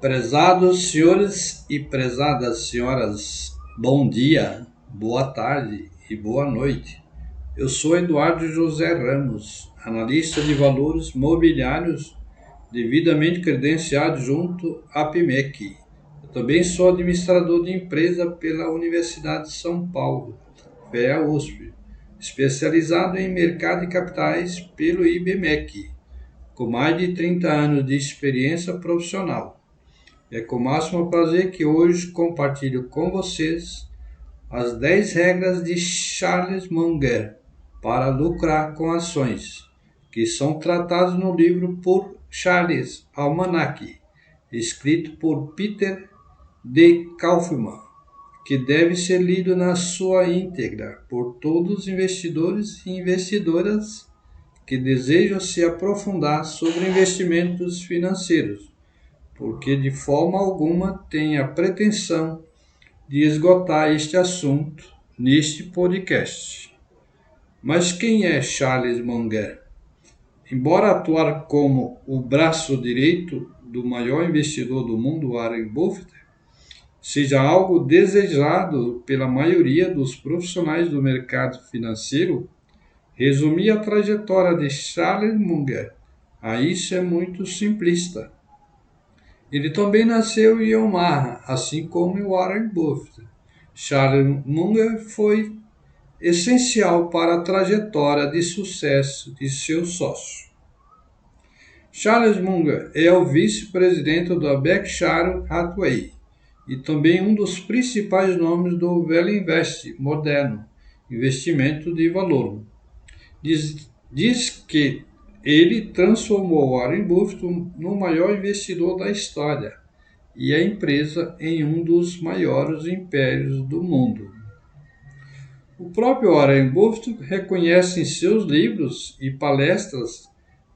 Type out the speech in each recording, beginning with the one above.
Prezados senhores e prezadas senhoras, bom dia, boa tarde e boa noite. Eu sou Eduardo José Ramos, analista de valores mobiliários devidamente credenciado junto à PMEC. Eu também sou administrador de empresa pela Universidade de São Paulo, FEA-USP, especializado em mercado de capitais pelo IBMEC, com mais de 30 anos de experiência profissional. É com o máximo prazer que hoje compartilho com vocês as 10 regras de Charles Munger para lucrar com ações, que são tratadas no livro por Charles Almanack, escrito por Peter D. Kaufman, que deve ser lido na sua íntegra por todos os investidores e investidoras que desejam se aprofundar sobre investimentos financeiros, porque de forma alguma tem a pretensão de esgotar este assunto neste podcast. Mas quem é Charles Munger? Embora atuar como o braço direito do maior investidor do mundo, Warren Buffett, seja algo desejado pela maioria dos profissionais do mercado financeiro, resumir a trajetória de Charles Munger a isso é muito simplista. Ele também nasceu em Omaha, assim como Warren Buffett. Charles Munger foi essencial para a trajetória de sucesso de seu sócio. Charles Munger é o vice-presidente da Berkshire Hathaway e também um dos principais nomes do Value Invest moderno, investimento de valor. Diz que ele transformou Warren Buffett no maior investidor da história e a empresa em um dos maiores impérios do mundo. O próprio Warren Buffett reconhece em seus livros e palestras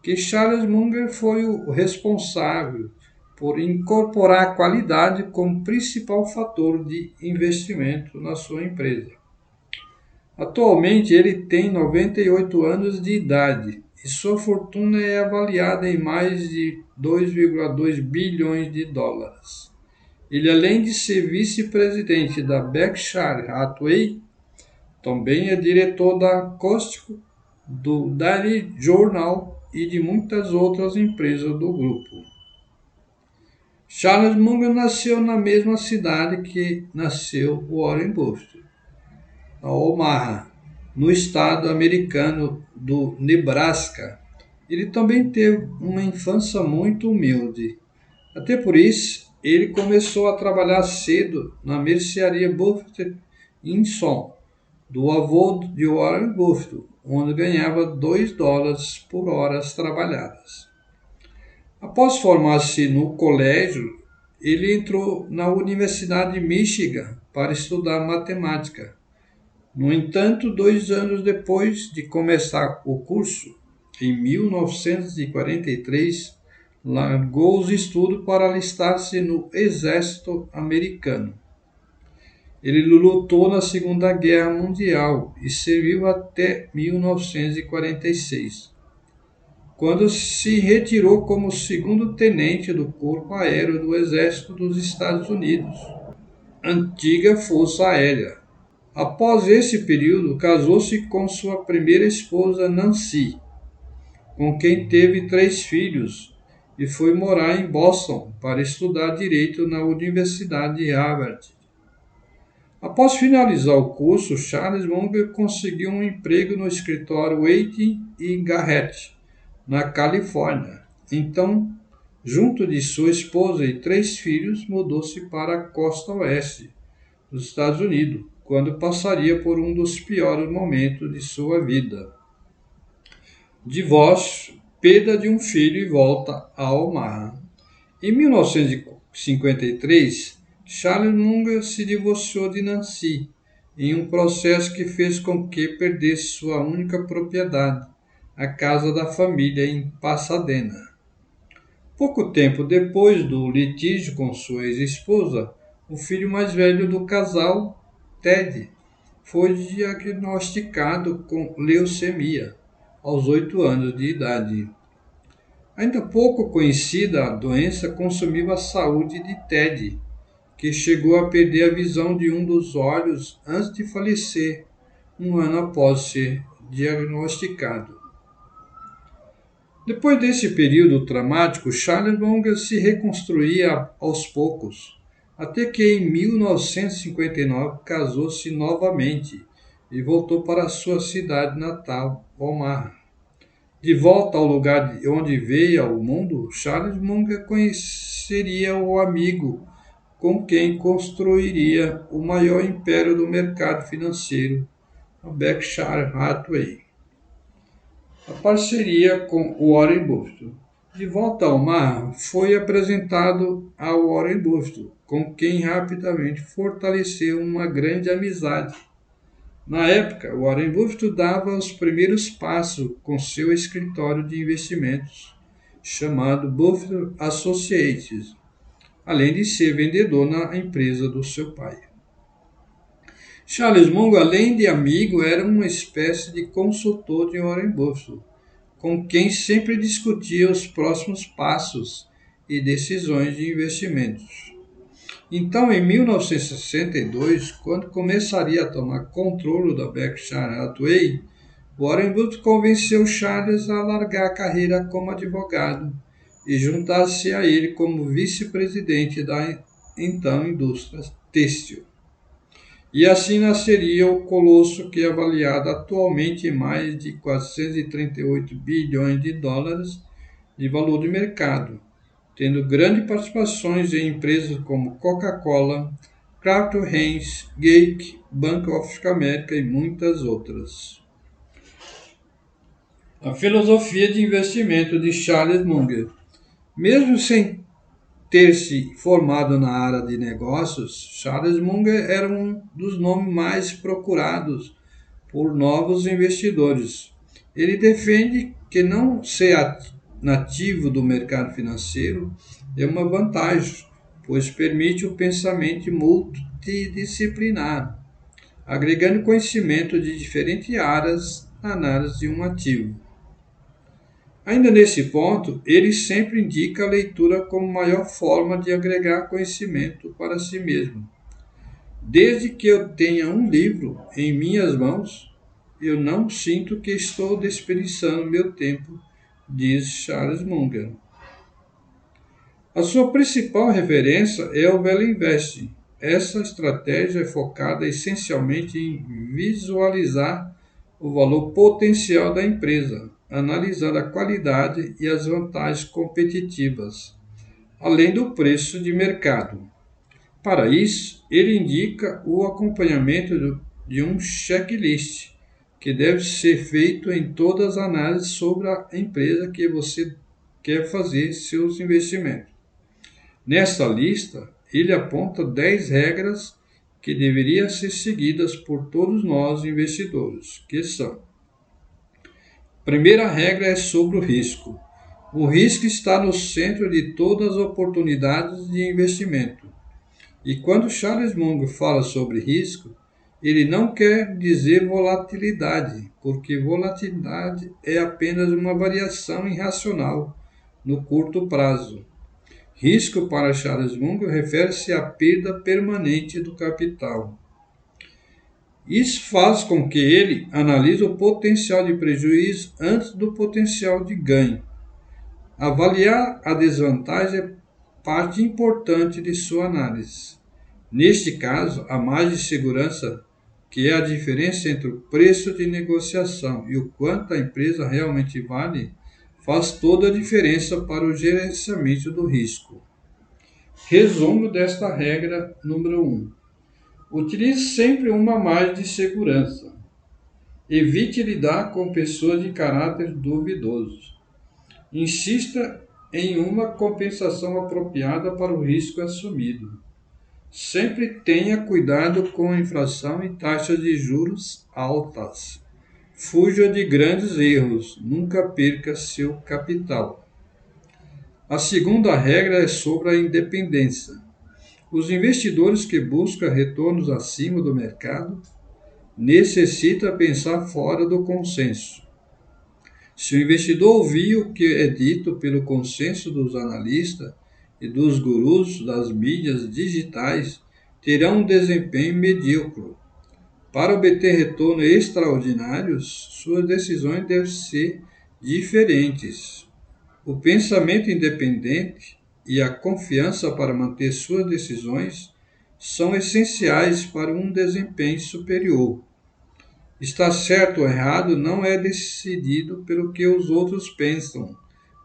que Charles Munger foi o responsável por incorporar a qualidade como principal fator de investimento na sua empresa. Atualmente ele tem 98 anos de idade e sua fortuna é avaliada em mais de 2,2 bilhões de dólares. Ele, além de ser vice-presidente da Berkshire Hathaway, também é diretor da Costco, do Daily Journal e de muitas outras empresas do grupo. Charles Munger nasceu na mesma cidade que nasceu Warren Buffett, a Omaha, no estado americano do Nebraska. Ele também teve uma infância muito humilde. Até por isso, ele começou a trabalhar cedo na mercearia Buffett Son, do avô de Warren Buffett, onde ganhava $2 por horas trabalhadas. Após formar-se no colégio, ele entrou na Universidade de Michigan para estudar matemática. No entanto, 2 anos depois de começar o curso, em 1943, largou os estudos para alistar-se no exército americano. Ele lutou na Segunda Guerra Mundial e serviu até 1946, quando se retirou como segundo tenente do Corpo Aéreo do Exército dos Estados Unidos, antiga Força Aérea. Após esse período, casou-se com sua primeira esposa Nancy, com quem teve 3 filhos, e foi morar em Boston para estudar Direito na Universidade de Harvard. Após finalizar o curso, Charles Munger conseguiu um emprego no escritório White e Garrett, na Califórnia. Então, junto de sua esposa e 3 filhos, mudou-se para a costa oeste dos Estados Unidos, quando passaria por um dos piores momentos de sua vida. Divórcio, perda de um filho e volta a Omaha. Em 1953, Charles Munger se divorciou de Nancy, em um processo que fez com que perdesse sua única propriedade, a casa da família em Pasadena. Pouco tempo depois do litígio com sua ex-esposa, o filho mais velho do casal, Ted, foi diagnosticado com leucemia aos 8 anos de idade. Ainda pouco conhecida, a doença consumiu a saúde de Ted, que chegou a perder a visão de um dos olhos antes de falecer, um ano após ser diagnosticado. Depois desse período traumático, Charles Munger se reconstruía aos poucos, até que em 1959 casou-se novamente e voltou para sua cidade natal, Omaha. De volta ao lugar de onde veio ao mundo, Charles Munger conheceria o amigo com quem construiria o maior império do mercado financeiro, a Berkshire Hathaway. A parceria com Warren Buffett. De volta ao mar, foi apresentado a Warren Buffett, com quem rapidamente fortaleceu uma grande amizade. Na época, Warren Buffett dava os primeiros passos com seu escritório de investimentos, chamado Buffett Associates, além de ser vendedor na empresa do seu pai. Charles Munger, além de amigo, era uma espécie de consultor de Warren Buffett, com quem sempre discutia os próximos passos e decisões de investimentos. Então, em 1962, quando começaria a tomar controle da Berkshire Hathaway, Warren Buffett convenceu Charles a largar a carreira como advogado e juntar-se a ele como vice-presidente da então indústria têxtil. E assim nasceria o colosso que é avaliado atualmente em mais de 438 bilhões de dólares de valor de mercado, tendo grandes participações em empresas como Coca-Cola, Kraft Heinz, Gake, Bank of America e muitas outras. A filosofia de investimento de Charles Munger. Mesmo sem ter se formado na área de negócios, Charles Munger era um dos nomes mais procurados por novos investidores. Ele defende que não ser nativo do mercado financeiro é uma vantagem, pois permite o pensamento multidisciplinar, agregando conhecimento de diferentes áreas na análise de um ativo. Ainda nesse ponto, ele sempre indica a leitura como maior forma de agregar conhecimento para si mesmo. Desde que eu tenha um livro em minhas mãos, eu não sinto que estou desperdiçando meu tempo, diz Charles Munger. A sua principal referência é o Value Investing. Essa estratégia é focada essencialmente em visualizar o valor potencial da empresa, analisando a qualidade e as vantagens competitivas, além do preço de mercado. Para isso, ele indica o acompanhamento de um checklist, que deve ser feito em todas as análises sobre a empresa que você quer fazer seus investimentos. Nesta lista, ele aponta 10 regras que deveriam ser seguidas por todos nós investidores, que são: primeira regra é sobre o risco. O risco está no centro de todas as oportunidades de investimento. E quando Charles Munger fala sobre risco, ele não quer dizer volatilidade, porque volatilidade é apenas uma variação irracional no curto prazo. Risco para Charles Munger refere-se à perda permanente do capital. Isso faz com que ele analise o potencial de prejuízo antes do potencial de ganho. Avaliar a desvantagem é parte importante de sua análise. Neste caso, a margem de segurança, que é a diferença entre o preço de negociação e o quanto a empresa realmente vale, faz toda a diferença para o gerenciamento do risco. Resumo desta regra número 1. Utilize sempre uma margem de segurança. Evite lidar com pessoas de caráter duvidoso. Insista em uma compensação apropriada para o risco assumido. Sempre tenha cuidado com a inflação e taxas de juros altas. Fuja de grandes erros. Nunca perca seu capital. A segunda regra é sobre a independência. Os investidores que buscam retornos acima do mercado necessitam pensar fora do consenso. Se o investidor ouvir o que é dito pelo consenso dos analistas e dos gurus das mídias digitais, terá um desempenho medíocre. Para obter retornos extraordinários, suas decisões devem ser diferentes. O pensamento independente e a confiança para manter suas decisões são essenciais para um desempenho superior. Estar certo ou errado não é decidido pelo que os outros pensam,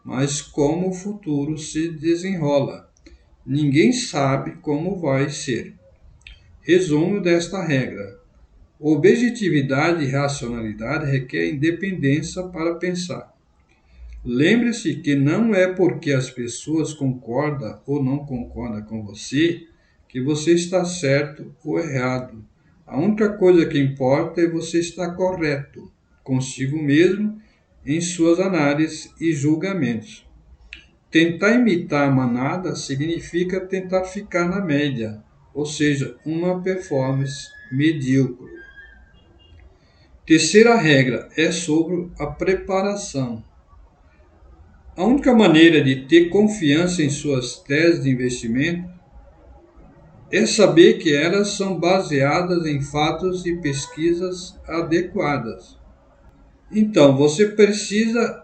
mas como o futuro se desenrola. Ninguém sabe como vai ser. Resumo desta regra: objetividade e racionalidade requerem independência para pensar. Lembre-se que não é porque as pessoas concordam ou não concordam com você que você está certo ou errado. A única coisa que importa é você estar correto consigo mesmo em suas análises e julgamentos. Tentar imitar a manada significa tentar ficar na média, ou seja, uma performance medíocre. Terceira regra é sobre a preparação. A única maneira de ter confiança em suas teses de investimento é saber que elas são baseadas em fatos e pesquisas adequadas. Então, você precisa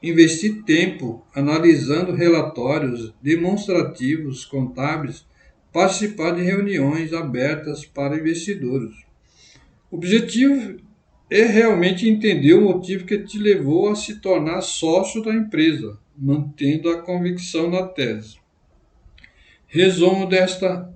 investir tempo analisando relatórios demonstrativos contábeis, participar de reuniões abertas para investidores. O objetivo é realmente entender o motivo que te levou a se tornar sócio da empresa, mantendo a convicção na tese. Resumo desta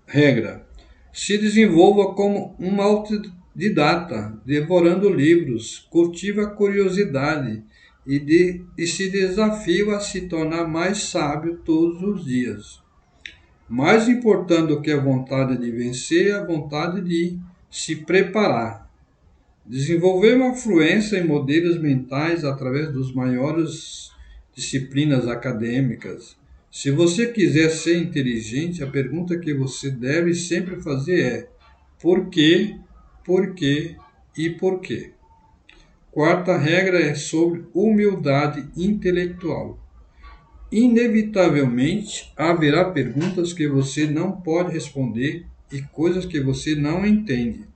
regra: se desenvolva como um autodidata, devorando livros, cultiva a curiosidade e se desafia a se tornar mais sábio todos os dias. Mais importante do que a vontade de vencer é a vontade de se preparar. Desenvolver uma fluência em modelos mentais através das maiores disciplinas acadêmicas. Se você quiser ser inteligente, a pergunta que você deve sempre fazer é: por quê, por quê e por quê? Quarta regra é sobre humildade intelectual. Inevitavelmente haverá perguntas que você não pode responder e coisas que você não entende.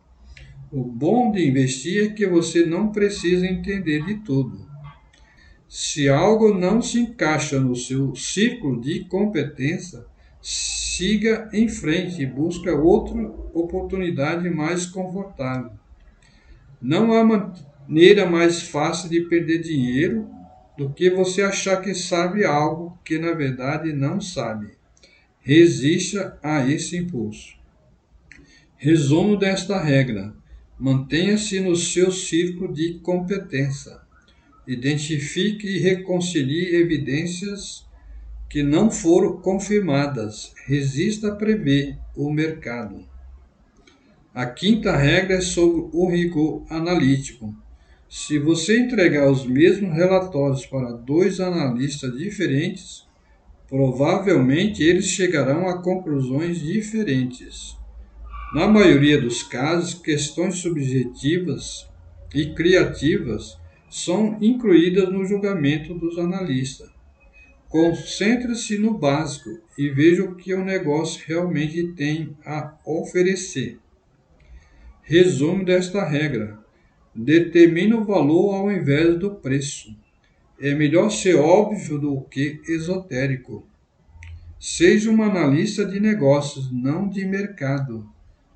O bom de investir é que você não precisa entender de tudo. Se algo não se encaixa no seu círculo de competência, siga em frente e busque outra oportunidade mais confortável. Não há maneira mais fácil de perder dinheiro do que você achar que sabe algo que na verdade não sabe. Resista a esse impulso. Resumo desta regra: mantenha-se no seu círculo de competência. Identifique e reconcilie evidências que não foram confirmadas. Resista a prever o mercado. A quinta regra é sobre o rigor analítico. Se você entregar os mesmos relatórios para dois analistas diferentes, provavelmente eles chegarão a conclusões diferentes. Na maioria dos casos, questões subjetivas e criativas são incluídas no julgamento dos analistas. Concentre-se no básico e veja o que o negócio realmente tem a oferecer. Resumo desta regra: determine o valor ao invés do preço. É melhor ser óbvio do que esotérico. Seja um analista de negócios, não de mercado,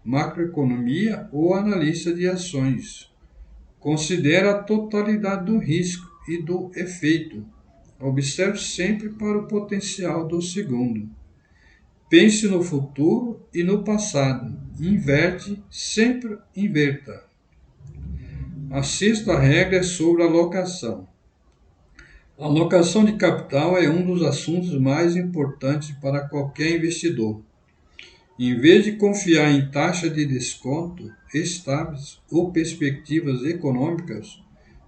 macroeconomia ou analista de ações. Considere a totalidade do risco e do efeito. Observe sempre para o potencial do segundo. Pense no futuro e no passado. Inverte, sempre inverta. A sexta regra é sobre a alocação. A alocação de capital é um dos assuntos mais importantes para qualquer investidor. Em vez de confiar em taxas de desconto estáveis ou perspectivas econômicas,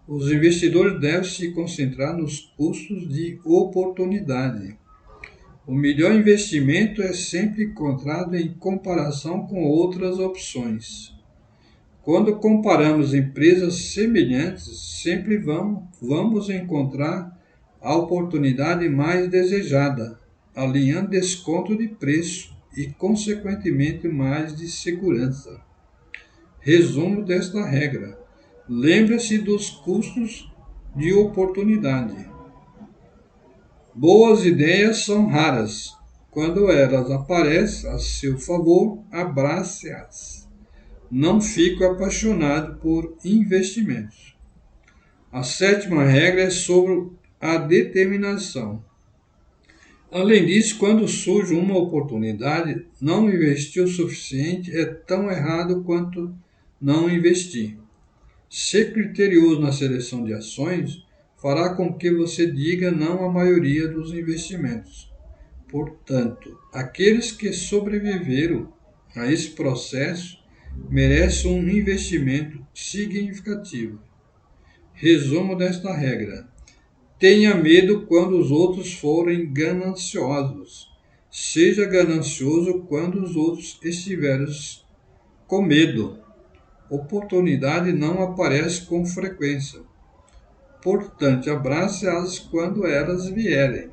os investidores devem se concentrar nos custos de oportunidade. O melhor investimento é sempre encontrado em comparação com outras opções. Quando comparamos empresas semelhantes, sempre vamos encontrar a oportunidade mais desejada, alinhando desconto de preço e, consequentemente, mais de segurança. Resumo desta regra: lembre-se dos custos de oportunidade. Boas ideias são raras. Quando elas aparecem a seu favor, abrace-as. Não fico apaixonado por investimentos. A sétima regra é sobre a determinação. Além disso, quando surge uma oportunidade, não investir o suficiente é tão errado quanto não investir. Ser criterioso na seleção de ações fará com que você diga não à maioria dos investimentos. Portanto, aqueles que sobreviveram a esse processo merecem um investimento significativo. Resumo desta regra: tenha medo quando os outros forem gananciosos. Seja ganancioso quando os outros estiverem com medo. Oportunidade não aparece com frequência. Portanto, abrace-as quando elas vierem.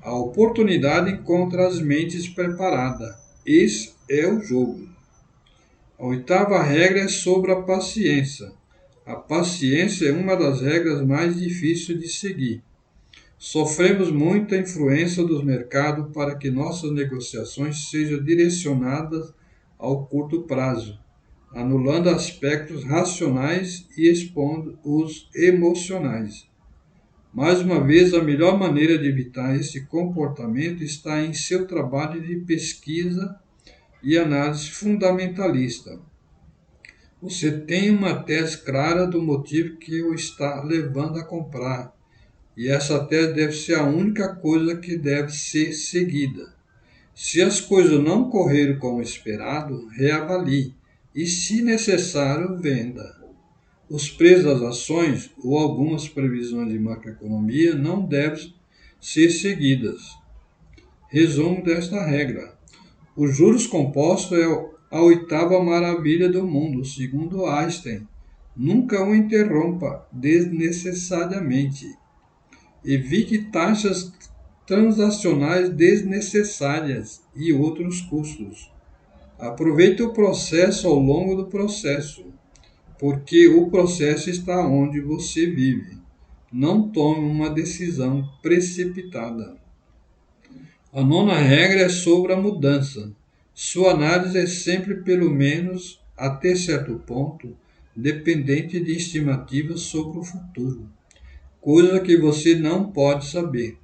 A oportunidade encontra as mentes preparadas. Esse é o jogo. A oitava regra é sobre a paciência. A paciência é uma das regras mais difíceis de seguir. Sofremos muita influência dos mercados para que nossas negociações sejam direcionadas ao curto prazo, anulando aspectos racionais e expondo os emocionais. Mais uma vez, a melhor maneira de evitar esse comportamento está em seu trabalho de pesquisa e análise fundamentalista. Você tem uma tese clara do motivo que o está levando a comprar, e essa tese deve ser a única coisa que deve ser seguida. Se as coisas não correrem como esperado, reavalie e, se necessário, venda. Os preços das ações ou algumas previsões de macroeconomia não devem ser seguidas. Resumo desta regra: os juros compostos é a oitava maravilha do mundo, segundo Einstein. Nunca o interrompa desnecessariamente. Evite taxas transacionais desnecessárias e outros custos. Aproveite o processo ao longo do processo, porque o processo está onde você vive. Não tome uma decisão precipitada. A nona regra é sobre a mudança. Sua análise é sempre, pelo menos até certo ponto, dependente de estimativas sobre o futuro, coisa que você não pode saber.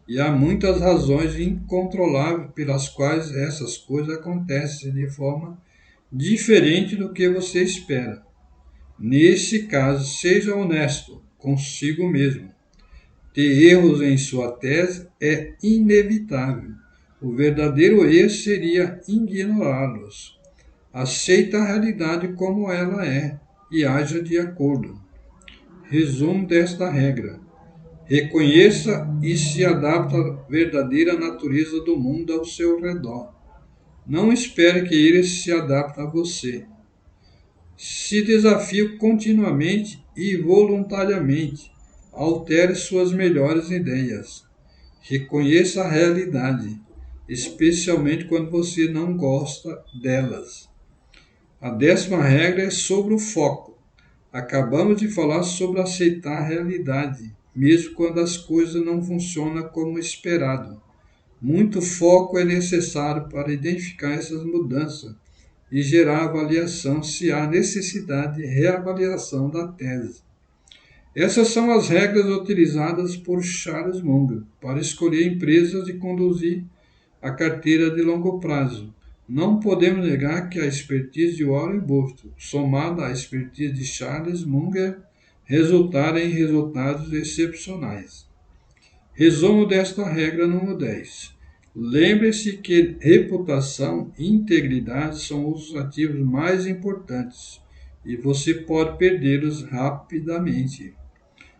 E há muitas razões incontroláveis pelas quais essas coisas acontecem de forma diferente do que você espera. Nesse caso, seja honesto consigo mesmo. Ter erros em sua tese é inevitável. O verdadeiro erro seria ignorá-los. Aceite a realidade como ela é e haja de acordo. Resumo desta regra: reconheça e se adapte à verdadeira natureza do mundo ao seu redor. Não espere que ele se adapte a você. Se desafie continuamente e voluntariamente. Altere suas melhores ideias. Reconheça a realidade, especialmente quando você não gosta delas. A 10ª regra é sobre o foco. Acabamos de falar sobre aceitar a realidade, mesmo quando as coisas não funcionam como esperado. Muito foco é necessário para identificar essas mudanças e gerar avaliação se há necessidade de reavaliação da tese. Essas são as regras utilizadas por Charles Munger para escolher empresas e conduzir a carteira de longo prazo. Não podemos negar que a expertise de Warren Buffett, somada à expertise de Charles Munger, resultaram em resultados excepcionais. Resumo desta regra número 10. Lembre-se que reputação e integridade são os ativos mais importantes e você pode perdê-los rapidamente.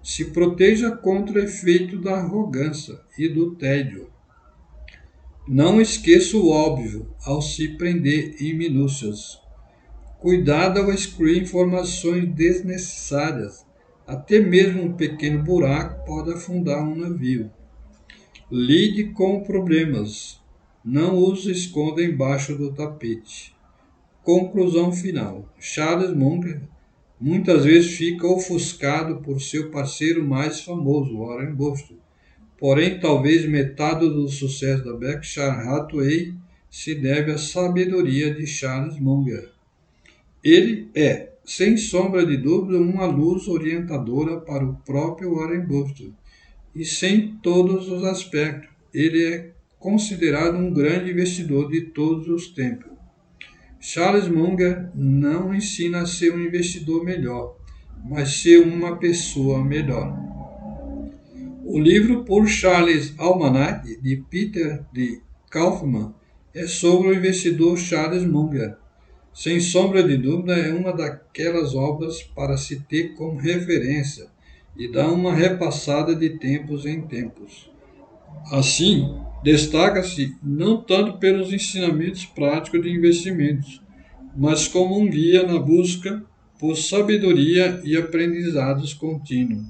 Se proteja contra o efeito da arrogância e do tédio. Não esqueça o óbvio ao se prender em minúcias. Cuidado ao excluir informações desnecessárias. Até mesmo um pequeno buraco pode afundar um navio. Lide com problemas. Não os esconda embaixo do tapete. Conclusão final. Charles Munger muitas vezes fica ofuscado por seu parceiro mais famoso, Warren Buffett. Porém, talvez metade do sucesso da Berkshire Hathaway se deve à sabedoria de Charles Munger. Ele é, sem sombra de dúvida, uma luz orientadora para o próprio Warren Buffett. E sem todos os aspectos, ele é considerado um grande investidor de todos os tempos. Charles Munger não ensina a ser um investidor melhor, mas ser uma pessoa melhor. O livro Por Charles Almanac, de Peter D. Kaufman, é sobre o investidor Charles Munger. Sem sombra de dúvida, é uma daquelas obras para se ter como referência e dar uma repassada de tempos em tempos. Assim, destaca-se não tanto pelos ensinamentos práticos de investimentos, mas como um guia na busca por sabedoria e aprendizados contínuos.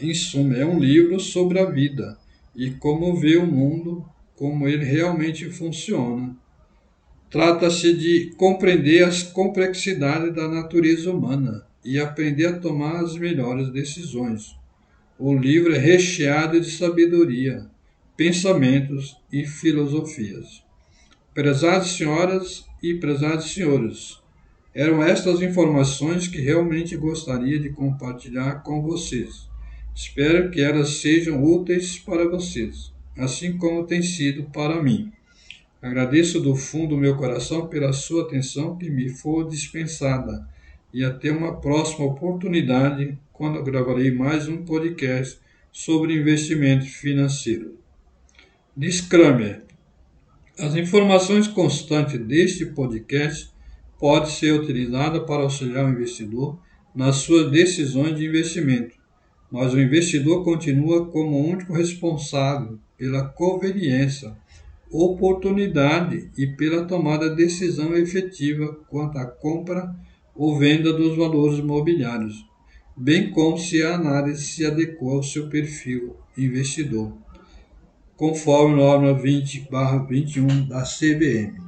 Em suma, é um livro sobre a vida e como ver o mundo, como ele realmente funciona. Trata-se de compreender as complexidades da natureza humana e aprender a tomar as melhores decisões. O livro é recheado de sabedoria, pensamentos e filosofias. Prezadas senhoras e prezados senhores, eram estas informações que realmente gostaria de compartilhar com vocês. Espero que elas sejam úteis para vocês, assim como tem sido para mim. Agradeço do fundo do meu coração pela sua atenção que me for dispensada e até uma próxima oportunidade quando eu gravarei mais um podcast sobre investimento financeiro. Disclaimer: as informações constantes deste podcast podem ser utilizadas para auxiliar o investidor nas suas decisões de investimento, mas o investidor continua como o único responsável pela conveniência, oportunidade e pela tomada de decisão efetiva quanto à compra ou venda dos valores imobiliários, bem como se a análise se adequa ao seu perfil investidor, conforme norma 20/21 da CVM.